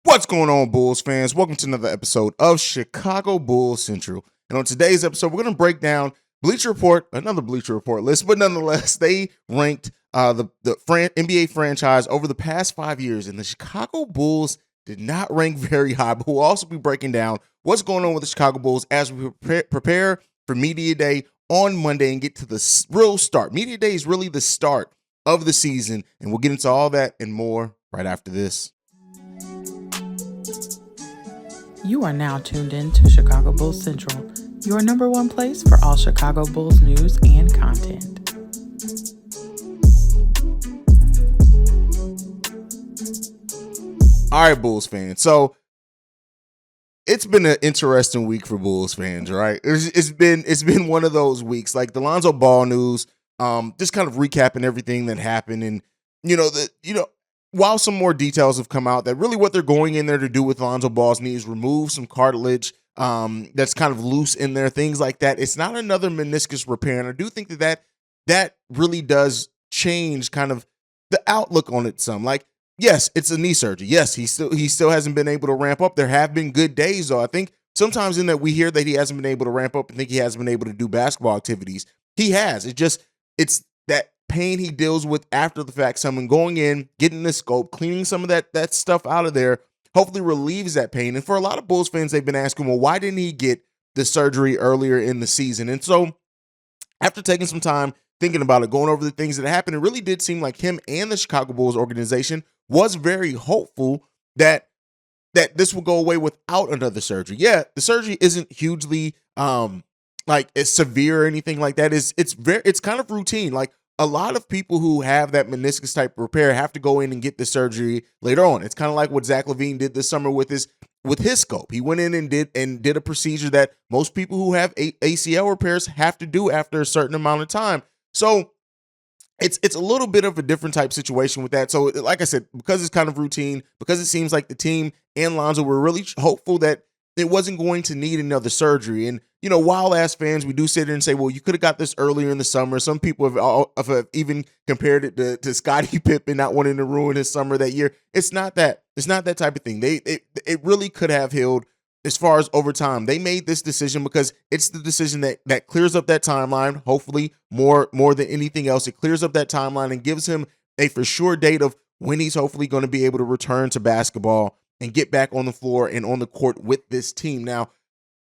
What's going on, Bulls fans? Welcome to another episode of Chicago Bulls Central. And on today's episode, we're going to break down Bleacher Report, another Bleacher Report list, but nonetheless, they ranked the NBA franchise over the past 5 years, and the Chicago Bulls did not rank very high. But we'll also be breaking down what's going on with the Chicago Bulls as we prepare for Media Day on Monday and get to the real start. Media Day is really the start of the season, and we'll get into all that and more right after this. You are now tuned in to Chicago Bulls Central, your number one place for all Chicago Bulls news and content. All right, Bulls fans. So it's been an interesting week for Bulls fans, right? It's been one of those weeks, like the Lonzo Ball news. Just kind of recapping everything that happened, and while some more details have come out that really what they're going in there to do with Lonzo Ball's knee is remove some cartilage that's kind of loose in there, things like that. It's not another meniscus repair, and I do think that really does change kind of the outlook on it some. Like, yes, it's a knee surgery. Yes, he still hasn't been able to ramp up. There have been good days, though. I think sometimes in that we hear that he hasn't been able to ramp up and think he hasn't been able to do basketball activities. He has. It's that pain he deals with after the fact. Someone going in, getting the scope, cleaning some of that stuff out of there, hopefully relieves that pain. And for a lot of Bulls fans, they've been asking, well, why didn't he get the surgery earlier in the season? And so after taking some time thinking about it, going over the things that happened, it really did seem like him and the Chicago Bulls organization was very hopeful that this will go away without another surgery. Yeah, the surgery isn't hugely like it's severe or anything like that. It's kind of routine. Like, a lot of people who have that meniscus type repair have to go in and get the surgery later on. It's kind of like what Zach LaVine did this summer with his scope. He went in and did a procedure that most people who have ACL repairs have to do after a certain amount of time. So it's a little bit of a different type situation with that. So like I said, because it's kind of routine, because it seems like the team and Lonzo were really hopeful that it wasn't going to need another surgery. And, wild ass fans, we do sit there and say, well, you could have got this earlier in the summer. Some people have even compared it to Scottie Pippen not wanting to ruin his summer that year. It's not that type of thing. It really could have healed as far as over time. They made this decision because it's the decision that clears up that timeline. Hopefully more than anything else, it clears up that timeline and gives him a for sure date of when he's hopefully going to be able to return to basketball and get back on the floor and on the court with this team. Now,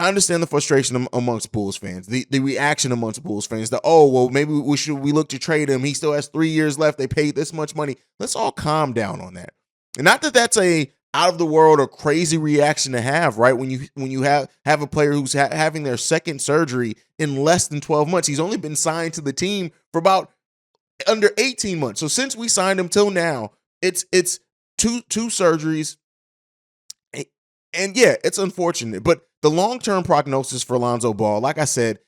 I understand the frustration amongst Bulls fans, the reaction amongst Bulls fans that, oh, well, maybe we look to trade him. He still has 3 years left. They paid this much money. Let's all calm down on that. And not that that's a out of the world or crazy reaction to have, right? When you have a player who's having their second surgery in less than 12 months. He's only been signed to the team for about under 18 months. So since we signed him till now, it's two surgeries. And yeah, it's unfortunate, but the long-term prognosis for Lonzo Ball, like I said,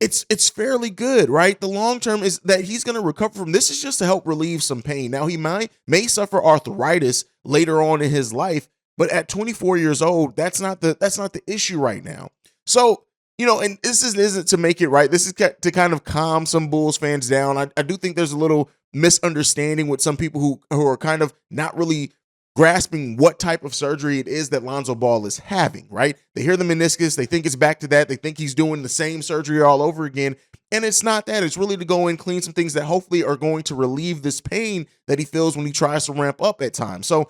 it's fairly good, right? The long-term is that he's going to recover from this is just to help relieve some pain. Now, he may suffer arthritis later on in his life, but at 24 years old, that's not the issue right now. So, and this isn't to make it right. This is to kind of calm some Bulls fans down. I do think there's a little misunderstanding with some people who are kind of not really grasping what type of surgery it is that Lonzo Ball is having, right? They hear the meniscus, they think it's back to that, they think he's doing the same surgery all over again, and it's not that. It's really to go and clean some things that hopefully are going to relieve this pain that he feels when he tries to ramp up at times. So,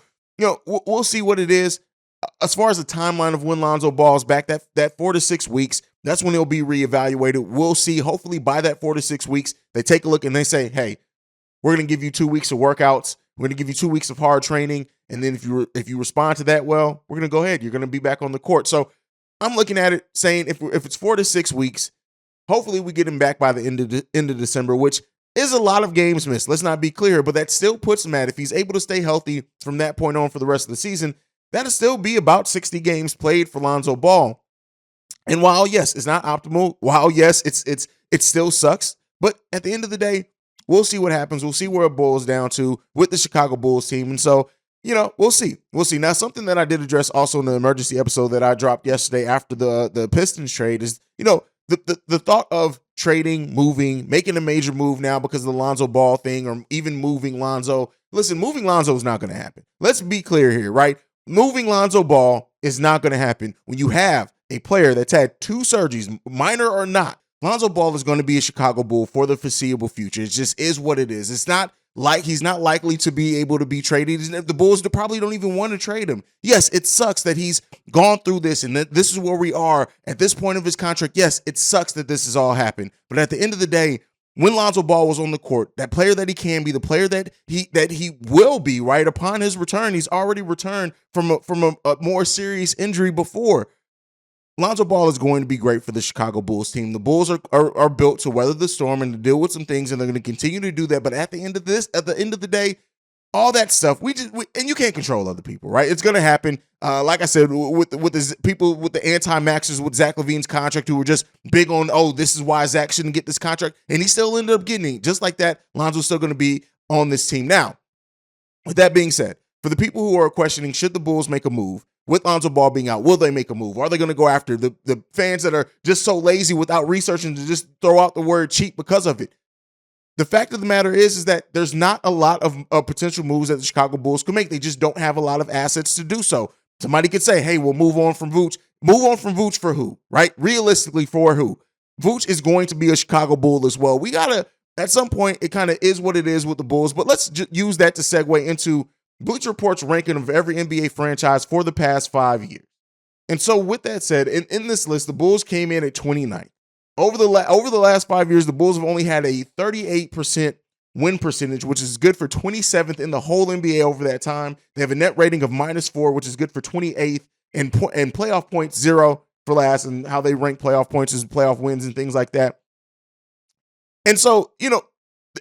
we'll see what it is. As far as the timeline of when Lonzo Ball's back, that 4 to 6 weeks, that's when he'll be reevaluated. We'll see. Hopefully by that 4 to 6 weeks, they take a look and they say, hey, we're going to give you 2 weeks of workouts. We're going to give you 2 weeks of hard training. And then if you respond to that well, we're going to go ahead. You're going to be back on the court. So I'm looking at it saying if it's 4 to 6 weeks, hopefully we get him back by the end of December, which is a lot of games missed. Let's not be clear, but that still puts him at, if he's able to stay healthy from that point on for the rest of the season, that'll still be about 60 games played for Lonzo Ball. And while, yes, it's not optimal, while, yes, it still sucks, but at the end of the day, we'll see what happens. We'll see where it boils down to with the Chicago Bulls team. And so, we'll see. We'll see. Now, something that I did address also in the emergency episode that I dropped yesterday after the Pistons trade is, the thought of trading, moving, making a major move now because of the Lonzo Ball thing, or even moving Lonzo. Listen, moving Lonzo is not going to happen. Let's be clear here, right? Moving Lonzo Ball is not going to happen when you have a player that's had 2 surgeries, minor or not. Lonzo Ball is going to be a Chicago Bull for the foreseeable future. It just is what it is. It's not like he's not likely to be able to be traded. The Bulls probably don't even want to trade him. Yes, it sucks that he's gone through this and that this is where we are at this point of his contract. Yes, it sucks that this has all happened. But at the end of the day, when Lonzo Ball was on the court, that player that he can be, the player that he will be, right upon his return, he's already returned from a more serious injury before. Lonzo Ball is going to be great for the Chicago Bulls team. The Bulls are built to weather the storm and to deal with some things, and they're going to continue to do that. But at the end of the day, all that stuff, and you can't control other people, right? It's going to happen. Like I said, with the people with the anti-maxers with Zach LaVine's contract, who were just big on, oh, this is why Zach shouldn't get this contract, and he still ended up getting it. Just like that, Lonzo's still going to be on this team. Now, with that being said, for the people who are questioning, should the Bulls make a move with Lonzo Ball being out, will they make a move? Are they going to go after the fans that are just so lazy without researching to just throw out the word cheap because of it? The fact of the matter is that there's not a lot of potential moves that the Chicago Bulls could make. They just don't have a lot of assets to do so. Somebody could say, hey, we'll move on from Vooch. Move on from Vooch for who, right? Realistically, for who? Vooch is going to be a Chicago Bull as well. We got to, at some point, it kind of is what it is with the Bulls, but let's use that to segue into Bleacher Report's ranking of every NBA franchise for the past 5 years. And so with that said, in this list, the Bulls came in at 29th. Over the last 5 years, the Bulls have only had a 38% win percentage, which is good for 27th in the whole NBA over that time. They have a net rating of -4, which is good for 28th, and playoff points 0 for last, and how they rank playoff points is playoff wins and things like that. And so,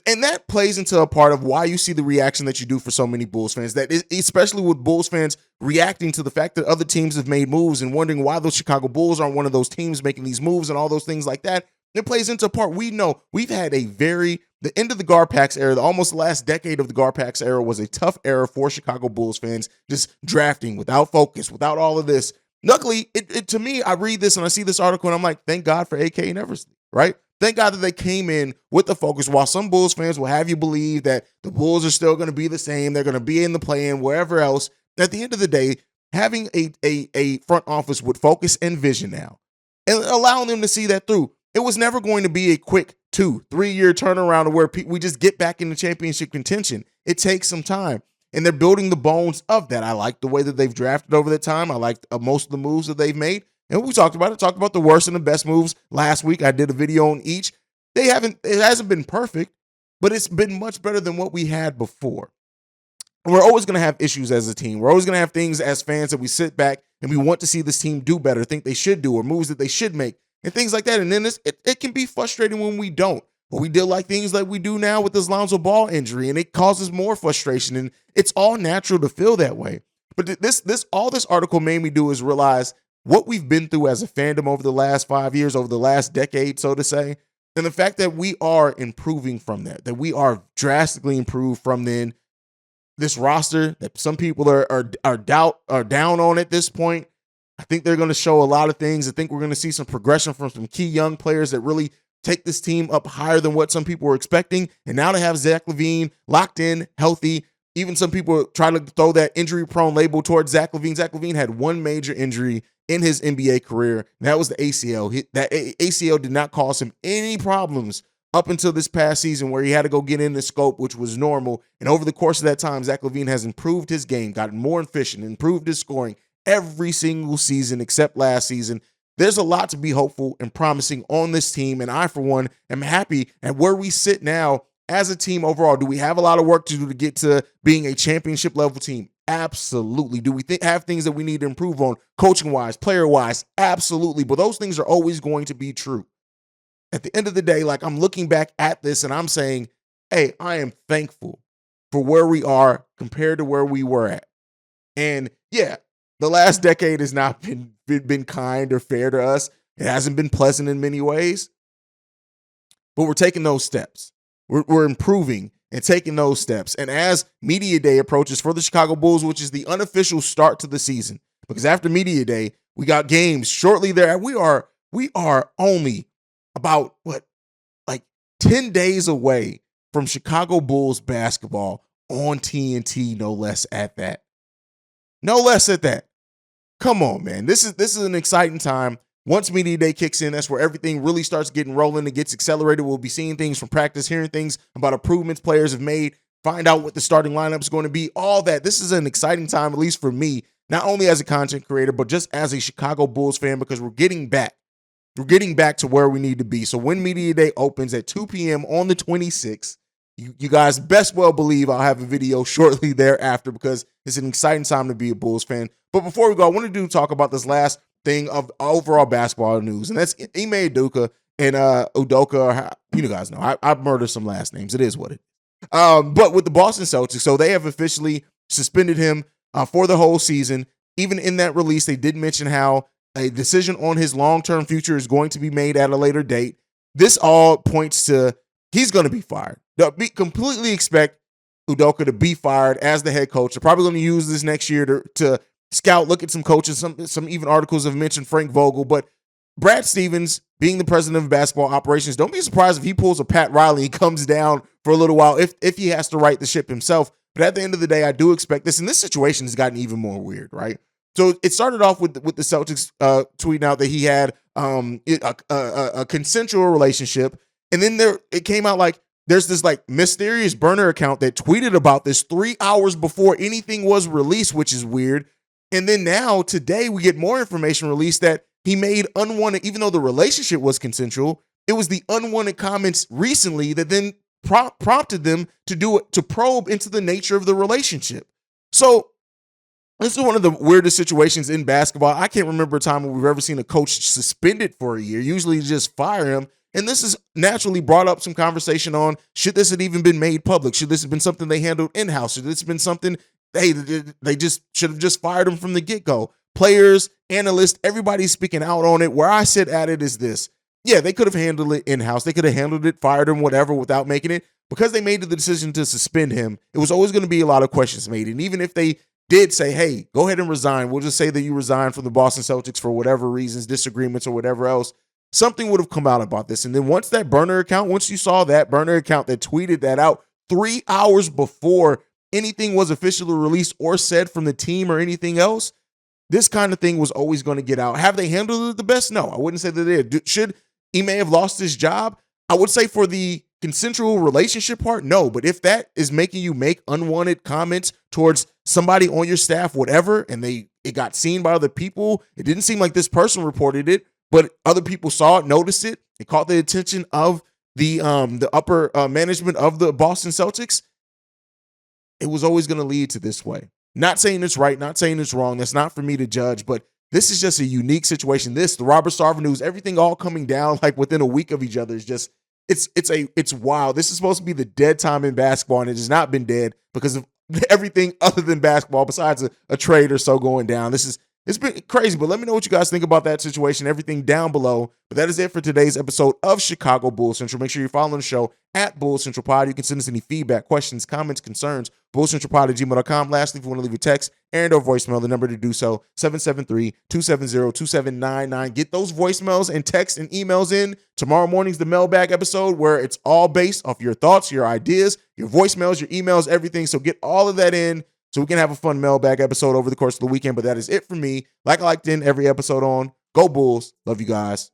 and that plays into a part of why you see the reaction that you do for so many Bulls fans, that especially with Bulls fans reacting to the fact that other teams have made moves and wondering why those Chicago Bulls aren't one of those teams making these moves and all those things like that. It plays into a part. We know we've had the end of the Garpax era, almost the last decade of the Garpax era was a tough era for Chicago Bulls fans, just drafting without focus, without all of this. Luckily, to me, I read this and I see this article and I'm like, thank God for AK and Eversley, right? Thank God that they came in with the focus. While some Bulls fans will have you believe that the Bulls are still going to be the same, they're going to be in the play-in, wherever else, at the end of the day, having a front office with focus and vision now and allowing them to see that through. It was never going to be a quick 2-3 year turnaround where we just get back into championship contention. It takes some time, and they're building the bones of that. I like the way that they've drafted over the time. I like most of the moves that they've made. And we talked about the worst and the best moves last week. I did a video on each. It hasn't been perfect, but it's been much better than what we had before. And we're always going to have issues as a team. We're always going to have things as fans that we sit back and we want to see this team do better, think they should do, or moves that they should make, and things like that. And then it can be frustrating when we don't. But we deal like things like we do now with this Lonzo Ball injury, and it causes more frustration. And it's all natural to feel that way. But all this article made me do is realize what we've been through as a fandom over the last 5 years, over the last decade, so to say, and the fact that we are improving from that we are drastically improved from then. This roster that some people are down on at this point, I think they're going to show a lot of things. I think we're going to see some progression from some key young players that really take this team up higher than what some people were expecting. And now to have Zach LaVine locked in, healthy. Even some people try to throw that injury-prone label towards Zach LaVine. Zach LaVine had one major injury in his NBA career, and that was the ACL. That ACL did not cause him any problems up until this past season, where he had to go get in the scope, which was normal. And over the course of that time, Zach LaVine has improved his game, gotten more efficient, improved his scoring every single season except last season. There's a lot to be hopeful and promising on this team, and I, for one, am happy at where we sit now as a team overall. Do we have a lot of work to do to get to being a championship level team? Absolutely. Do we have things that we need to improve on coaching-wise, player-wise? Absolutely. But those things are always going to be true. At the end of the day, like, I'm looking back at this and I'm saying, hey, I am thankful for where we are compared to where we were at. And yeah, the last decade has not been kind or fair to us. It hasn't been pleasant in many ways, but we're taking those steps. We're improving and taking those steps. And as Media Day approaches for the Chicago Bulls, which is the unofficial start to the season, because after Media Day, we got games shortly there. We are only about 10 days away from Chicago Bulls basketball on TNT, no less at that. No less at that. Come on, man. This is an exciting time. Once media day kicks in, that's where everything really starts getting rolling. It gets accelerated. We'll be seeing things from practice, hearing things about improvements players have made, find out what the starting lineup is going to be, all that. This is an exciting time, at least for me, not only as a content creator, but just as a Chicago Bulls fan, because we're getting back. We're getting back to where we need to be. So when media day opens at 2 p.m. on the 26th, you guys best well believe I'll have a video shortly thereafter, because it's an exciting time to be a Bulls fan. But before we go, I want to talk about this last thing of overall basketball news, and that's Ime Udoka and Udoka. You guys know I murder some last names. It is what it is. But with the Boston Celtics, so they have officially suspended him for the whole season. Even in that release, they did mention how a decision on his long-term future is going to be made at a later date. This all points to he's going to be fired. They'll completely expect Udoka to be fired as the head coach. They're probably going to use this next year to scout, look at some coaches. Some even articles have mentioned Frank Vogel. But Brad Stevens, being the president of basketball operations, don't be surprised if he pulls a Pat Riley and comes down for a little while if he has to right the ship himself. But at the end of the day, I do expect this. And this situation has gotten even more weird, right? So it started off with the Celtics tweeting out that he had a consensual relationship. And then it came out like there's this like mysterious burner account that tweeted about this 3 hours before anything was released, which is weird. And then now today we get more information released that he made unwanted, even though the relationship was consensual, it was the unwanted comments recently that then prompted them to probe into the nature of the relationship. So this is one of the weirdest situations in basketball. I can't remember a time when we've ever seen a coach suspended for a year. Usually you just fire him. And this has naturally brought up some conversation on, should this have even been made public? Should this have been something they handled in-house? Should this have been something, hey, they just should have just fired him from the get-go? Players, analysts, everybody's speaking out on it. Where I sit at it is this. Yeah, they could have handled it in-house. They could have handled it, fired him, whatever, without making it. Because they made the decision to suspend him, it was always going to be a lot of questions made. And even if they did say, hey, go ahead and resign, we'll just say that you resigned from the Boston Celtics for whatever reasons, disagreements or whatever else, something would have come out about this. And then once you saw that burner account that tweeted that out 3 hours before anything was officially released or said from the team or anything else, this kind of thing was always going to get out. Have they handled it the best? No, I wouldn't say that they did. Should Ime have lost his job? I would say for the consensual relationship part, no. But if that is making you make unwanted comments towards somebody on your staff, whatever, and it got seen by other people, it didn't seem like this person reported it, but other people saw it, noticed it, it caught the attention of the upper management of the Boston Celtics, it was always going to lead to this way. Not saying it's right, not saying it's wrong. That's not for me to judge, but this is just a unique situation. The Robert Sarver news, everything all coming down like within a week of each other is just, it's wild. This is supposed to be the dead time in basketball, and it has not been dead because of everything other than basketball besides a trade or so going down. It's been crazy, but let me know what you guys think about that situation, everything down below. But that is it for today's episode of Chicago Bulls Central. Make sure you're following the show at Bulls Central Pod. You can send us any feedback, questions, comments, concerns, bullscentralpod@gmail.com. Lastly, if you want to leave a text and or voicemail, the number to do so, 773-270-2799. Get those voicemails and texts and emails in. Tomorrow morning's the mailbag episode where it's all based off your thoughts, your ideas, your voicemails, your emails, everything. So get all of that in, so we can have a fun mailbag episode over the course of the weekend. But that is it for me. Like I like to end every episode on, go Bulls. Love you guys.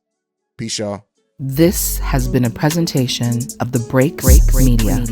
Peace, y'all. This has been a presentation of the Breaks Media.